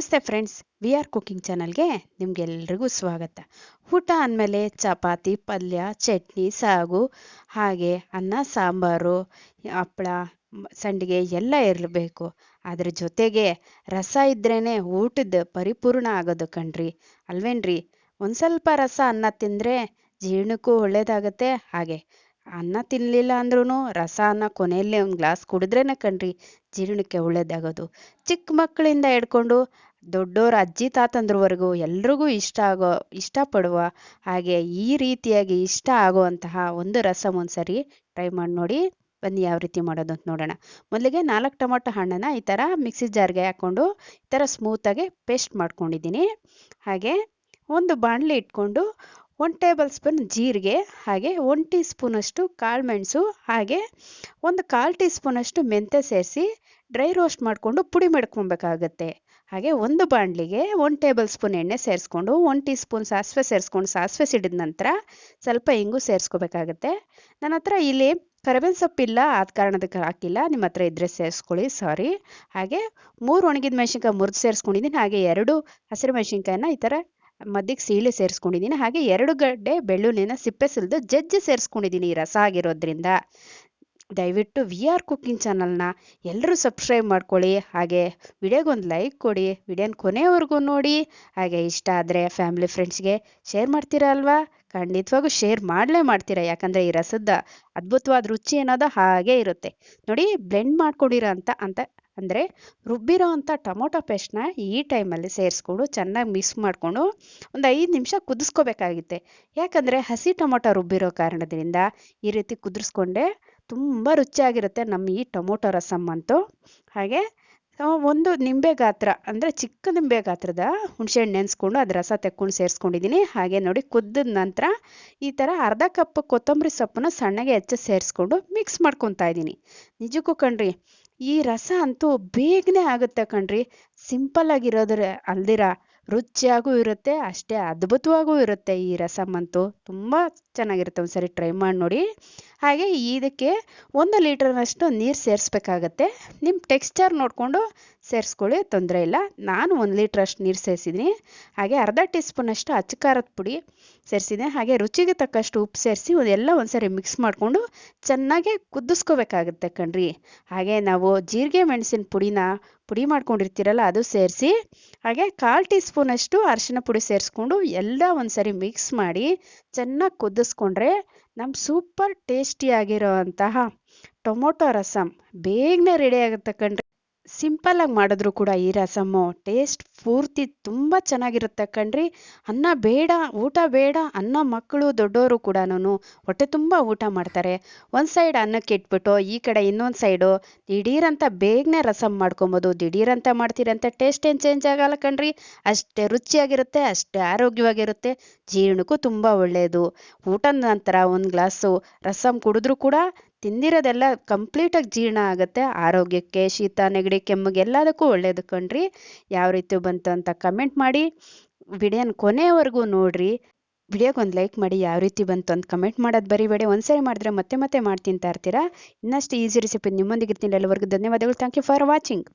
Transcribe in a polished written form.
ನಮಸ್ತೆ friends, we are cooking ಚಾನಲ್ಗೆ ನಿಮಗೆಲ್ರಿಗೂ ಸ್ವಾಗತ. ಊಟ ಅಂದಮೇಲೆ ಚಪಾತಿ, ಪಲ್ಯ, ಚಟ್ನಿ, ಸಾಗು, ಹಾಗೆ ಅನ್ನ, ಸಾಂಬಾರು, ಹಪ್ಪಳ, ಸಂಡಿಗೆ ಎಲ್ಲ ಇರಬೇಕು. ಅದ್ರ ಜೊತೆಗೆ ರಸ ಇದ್ರೇ ಊಟದ ಪರಿಪೂರ್ಣ ಆಗೋದು ಕಣ್ರಿ, ಅಲ್ವೇನ್ರಿ? ಒಂದು ಸ್ವಲ್ಪ ರಸ ಅನ್ನ ತಿಂದರೆ ಜೀರ್ಣಕ್ಕೂ ಒಳ್ಳೇದಾಗತ್ತೆ. ಹಾಗೆ ಅನ್ನ ತಿನ್ನಲಿಲ್ಲ ಅಂದ್ರೂ ರಸ ಅನ್ನ ಕೊನೆಯಲ್ಲಿ ಒಂದು ಗ್ಲಾಸ್ ಕುಡಿದ್ರೇನೆ ಕಣ್ರಿ ಜೀರ್ಣಕ್ಕೆ ಒಳ್ಳೇದಾಗೋದು. ಚಿಕ್ಕ ಮಕ್ಕಳಿಂದ ಹಿಡ್ಕೊಂಡು ದೊಡ್ಡೋರ ಅಜ್ಜಿ ತಾತಂದ್ರವರೆಗೂ ಎಲ್ರಿಗೂ ಇಷ್ಟಪಡುವ ಹಾಗೆ ಈ ರೀತಿಯಾಗಿ ಇಷ್ಟ ಆಗುವಂತಹ ಒಂದು ರಸಮ್ ಒಂದ್ಸರಿ ಟ್ರೈ ಮಾಡಿ ನೋಡಿ. ಬನ್ನಿ ಯಾವ ರೀತಿ ಮಾಡೋದು ಅಂತ ನೋಡೋಣ. ಮೊದಲಿಗೆ 4 ಟೊಮೊಟೊ ಹಣ್ಣನ್ನು ಈ ಥರ ಮಿಕ್ಸಿ ಜಾರ್ಗೆ ಹಾಕ್ಕೊಂಡು ಈ ಥರ ಸ್ಮೂತಾಗಿ ಪೇಸ್ಟ್ ಮಾಡ್ಕೊಂಡಿದ್ದೀನಿ. ಹಾಗೆ ಒಂದು ಬಾಣಲಿ ಇಟ್ಕೊಂಡು 1 ಟೇಬಲ್ ಸ್ಪೂನ್ ಜೀರಿಗೆ, ಹಾಗೆ 1 ಟೀ ಸ್ಪೂನಷ್ಟು ಕಾಳುಮೆಣಸು, ಹಾಗೆ ಒಂದು 1/4 ಟೀ ಸ್ಪೂನಷ್ಟು ಮೆಂತ್ಯ ಸೇರಿಸಿ ಡ್ರೈ ರೋಸ್ಟ್ ಮಾಡಿಕೊಂಡು ಪುಡಿ ಮಾಡ್ಕೊಬೇಕಾಗತ್ತೆ. ಹಾಗೆ ಒಂದು ಬಾಣಲಿಗೆ 1 ಟೇಬಲ್ ಸ್ಪೂನ್ ಎಣ್ಣೆ ಸೇರಿಸ್ಕೊಂಡು 1 ಟೀ ಸ್ಪೂನ್ ಸಾಸಿವೆ ಸೇರಿಸ್ಕೊಂಡು ಸಾಸಿವೆ ಸಿಡಿದ ನಂತರ ಸ್ವಲ್ಪ ಇಂಗು ಸೇರಿಸ್ಕೋಬೇಕಾಗತ್ತೆ. ನನ್ನ ಹತ್ರ ಇಲ್ಲಿ ಕರಿಬೇವಿನ ಸೊಪ್ಪಿಲ್ಲ, ಆದ ಕಾರಣದಕ್ಕೆ ಹಾಕಿಲ್ಲ, ನಿಮ್ಮ ಹತ್ರ ಇದ್ದರೆ ಸೇರಿಸ್ಕೊಳ್ಳಿ, ಸಾರಿ. ಹಾಗೆ 3 ಒಣಗಿದ ಮೆಣಸಿನ್ಕಾಯಿ ಮುರಿದು ಸೇರಿಸ್ಕೊಂಡಿದ್ದೀನಿ. ಹಾಗೆ 2 ಹಸಿರು ಮೆಣಸಿನ್ಕಾಯಿನ ಈ ಥರ ಮಧ್ಯಕ್ಕೆ ಸೀಳಿ ಸೇರಿಸ್ಕೊಂಡಿದ್ದೀನಿ. ಹಾಗೆ 2 ಗಡ್ಡೆ ಬೆಳ್ಳುಳ್ಳಿನ ಸಿಪ್ಪೆ ಸುಲಿದು ಜಜ್ಜಿ ಸೇರಿಸ್ಕೊಂಡಿದ್ದೀನಿ ಈ ರಸ ಆಗಿರೋದ್ರಿಂದ. ದಯವಿಟ್ಟು ವಿ ಆರ್ ಕುಕಿಂಗ್ ಚಾನಲ್ನ ಎಲ್ಲರೂ ಸಬ್ಸ್ಕ್ರೈಬ್ ಮಾಡ್ಕೊಳ್ಳಿ. ಹಾಗೆ ವಿಡಿಯೋಗೊಂದು ಲೈಕ್ ಕೊಡಿ, ವಿಡಿಯೋನ ಕೊನೆವರೆಗೂ ನೋಡಿ. ಹಾಗೆ ಇಷ್ಟ ಆದರೆ ಫ್ಯಾಮಿಲಿ ಫ್ರೆಂಡ್ಸ್ಗೆ ಶೇರ್ ಮಾಡ್ತೀರಾ ಅಲ್ವಾ? ಖಂಡಿತವಾಗೂ ಶೇರ್ ಮಾಡಲೇ ಮಾಡ್ತೀರಾ, ಯಾಕಂದರೆ ಈ ರಸದ ಅದ್ಭುತವಾದ ರುಚಿ ಅನ್ನೋದು ಹಾಗೇ ಇರುತ್ತೆ ನೋಡಿ. ಬ್ಲೆಂಡ್ ಮಾಡ್ಕೊಂಡಿರೋ ಅಂದರೆ ರುಬ್ಬಿರೋ ಅಂಥ ಟೊಮೊಟೊ ಪೇಸ್ಟ್ನ ಈ ಟೈಮಲ್ಲಿ ಸೇರಿಸ್ಕೊಂಡು ಚೆನ್ನಾಗಿ ಮಿಕ್ಸ್ ಮಾಡಿಕೊಂಡು ಒಂದು 5 ನಿಮಿಷ ಕುದಿಸ್ಕೋಬೇಕಾಗುತ್ತೆ. ಯಾಕಂದರೆ ಹಸಿ ಟೊಮೊಟೊ ರುಬ್ಬಿರೋ ಕಾರಣದಿಂದ ಈ ರೀತಿ ಕುದಿಸ್ಕೊಂಡೆ ತುಂಬ ರುಚಿಯಾಗಿರುತ್ತೆ ನಮ್ಮ ಈ ಟೊಮೊಟೊ ರಸಮ್ ಅಂತೂ. ಹಾಗೆ ಒಂದು ನಿಂಬೆ ಗಾತ್ರ ಅಂದರೆ ಚಿಕ್ಕ ನಿಂಬೆ ಗಾತ್ರದ ಹುಣಸೆಹಣ್ಣು ನೆನೆಸ್ಕೊಂಡು ಅದು ರಸ ತೆಕ್ಕೊಂಡು ಸೇರಿಸ್ಕೊಂಡಿದ್ದೀನಿ. ಹಾಗೆ ನೋಡಿ ಕುದ್ದ ನಂತರ ಈ ಥರ ಅರ್ಧ ಕಪ್ ಕೊತ್ತಂಬರಿ ಸೊಪ್ಪನ್ನ ಸಣ್ಣಗೆ ಹೆಚ್ಚಿ ಸೇರಿಸ್ಕೊಂಡು ಮಿಕ್ಸ್ ಮಾಡ್ಕೊತಾ ಇದ್ದೀನಿ. ನಿಜಕ್ಕೂ ಕಣ್ರಿ ಈ ರಸ ಅಂತೂ ಬೇಗನೆ ಆಗುತ್ತೆ ಕಣ್ರಿ. ಸಿಂಪಲ್ ಆಗಿರೋದ್ರ ಅಲ್ದಿರ ರುಚಿಯಾಗೂ ಇರುತ್ತೆ, ಅಷ್ಟೇ ಅದ್ಭುತವಾಗೂ ಇರುತ್ತೆ. ಈ ರಸಮ್ ಅಂತೂ ತುಂಬ ಚೆನ್ನಾಗಿರುತ್ತೆ, ಒಂದ್ಸರಿ ಟ್ರೈ ಮಾಡಿ ನೋಡಿ. ಹಾಗೆ ಇದಕ್ಕೆ 1 ಲೀಟರ್ನಷ್ಟು ನೀರು ಸೇರಿಸ್ಬೇಕಾಗತ್ತೆ. ನಿಮ್ಮ ಟೆಕ್ಸ್ಚರ್ ನೋಡಿಕೊಂಡು ಸೇರಿಸ್ಕೊಳ್ಳಿ, ತೊಂದರೆ ಇಲ್ಲ. ನಾನು 1 ಲೀಟ್ರಷ್ಟು ನೀರು ಸೇರಿಸಿದ್ದೀನಿ. ಹಾಗೆ ಅರ್ಧ ಟೀ ಸ್ಪೂನಷ್ಟು ಅಚ್ಚ ಖಾರದ ಪುಡಿ ಸೇರಿಸಿದ್ದೀನಿ. ಹಾಗೆ ರುಚಿಗೆ ತಕ್ಕಷ್ಟು ಉಪ್ಪು ಸೇರಿಸಿ ಎಲ್ಲ ಒಂದ್ಸರಿ ಮಿಕ್ಸ್ ಮಾಡಿಕೊಂಡು ಚೆನ್ನಾಗಿ ಕುದಿಸ್ಕೋಬೇಕಾಗುತ್ತೆ ಕಣ್ರಿ. ಹಾಗೆ ನಾವು ಜೀರಿಗೆ ಮೆಣಸಿನ ಪುಡಿ ಮಾಡ್ಕೊಂಡಿರ್ತೀರಲ್ಲ ಅದು ಸೇರಿಸಿ, ಹಾಗೆ 1/4 ಟೀ ಸ್ಪೂನಷ್ಟು ಅರಿಶಿನ ಪುಡಿ ಸೇರಿಸ್ಕೊಂಡು ಎಲ್ಲ ಒಂದ್ಸರಿ ಮಿಕ್ಸ್ ಮಾಡಿ ಚೆನ್ನಾಗಿ ಕುದಿಸ್ಕೊಂಡ್ರೆ ನಮ್ಮ ಸೂಪರ್ ಟೇಸ್ಟಿಯಾಗಿರೋ ಅಂತಹ ಟೊಮೊಟೊ ರಸಮ್ ಬೇಗನೆ ರೆಡಿ ಆಗುತ್ತೆ ಕಣ್ರಿ. ಸಿಂಪಲ್ಲಾಗಿ ಮಾಡಿದ್ರು ಕೂಡ ಈ ರಸಮ್ಮು ಟೇಸ್ಟ್ ಪೂರ್ತಿ ತುಂಬ ಚೆನ್ನಾಗಿರುತ್ತೆ ಕಣ್ರಿ. ಊಟ ಬೇಡ ಅನ್ನೋ ಮಕ್ಕಳು ದೊಡ್ಡವರು ಕೂಡ ಹೊಟ್ಟೆ ತುಂಬ ಊಟ ಮಾಡ್ತಾರೆ. ಒಂದು ಸೈಡ್ ಅನ್ನಕ್ಕೆ ಇಟ್ಬಿಟ್ಟು ಈ ಕಡೆ ಇನ್ನೊಂದು ಸೈಡು ದಿಢೀರಂತ ಬೇಗನೆ ರಸಮ್ ಮಾಡ್ಕೊಬೋದು. ದಿಢೀರಂತ ಮಾಡ್ತೀರಂತೆ ಟೇಸ್ಟ್ ಏನು ಚೇಂಜ್ ಆಗಲ್ಲ ಕಣ್ರಿ. ಅಷ್ಟೇ ರುಚಿಯಾಗಿರುತ್ತೆ, ಅಷ್ಟೇ ಆರೋಗ್ಯವಾಗಿರುತ್ತೆ, ಜೀರ್ಣಕ್ಕೂ ತುಂಬ ಒಳ್ಳೆಯದು. ಊಟದ ನಂತರ ಒಂದು ಗ್ಲಾಸು ರಸಮ್ ಕುಡಿದ್ರೂ ಕೂಡ ತಿಂದಿರೋದೆಲ್ಲ ಕಂಪ್ಲೀಟಾಗಿ ಜೀರ್ಣ ಆಗುತ್ತೆ. ಆರೋಗ್ಯಕ್ಕೆ, ಶೀತ, ನೆಗಡಿ, ಕೆಮ್ಮಿಗೆ ಎಲ್ಲದಕ್ಕೂ ಒಳ್ಳೆಯದು ಕಣ್ರಿ. ಯಾವ ರೀತಿ ಬಂತು ಅಂತ ಕಮೆಂಟ್ ಮಾಡಿ, ವಿಡಿಯೋನ ಕೊನೆಯವರೆಗೂ ನೋಡ್ರಿ. ವಿಡಿಯೋಗೊಂದು ಲೈಕ್ ಮಾಡಿ, ಯಾವ ರೀತಿ ಬಂತು ಅಂತ ಕಮೆಂಟ್ ಮಾಡೋದು ಬರೀಬೇಡಿ. ಒಂದ್ಸರಿ ಮಾಡಿದ್ರೆ ಮತ್ತೆ ಮಾಡ್ತೀನಿ ಇರ್ತೀರಾ. ಇನ್ನಷ್ಟು ಈಸಿ ರೆಸಿಪಿ ನಿಮ್ಮೊಂದಿಗೆ ಇರ್ತೀನಿ. ಎಲ್ಲವರೆಗೂ ಧನ್ಯವಾದಗಳು. Thank you for watching.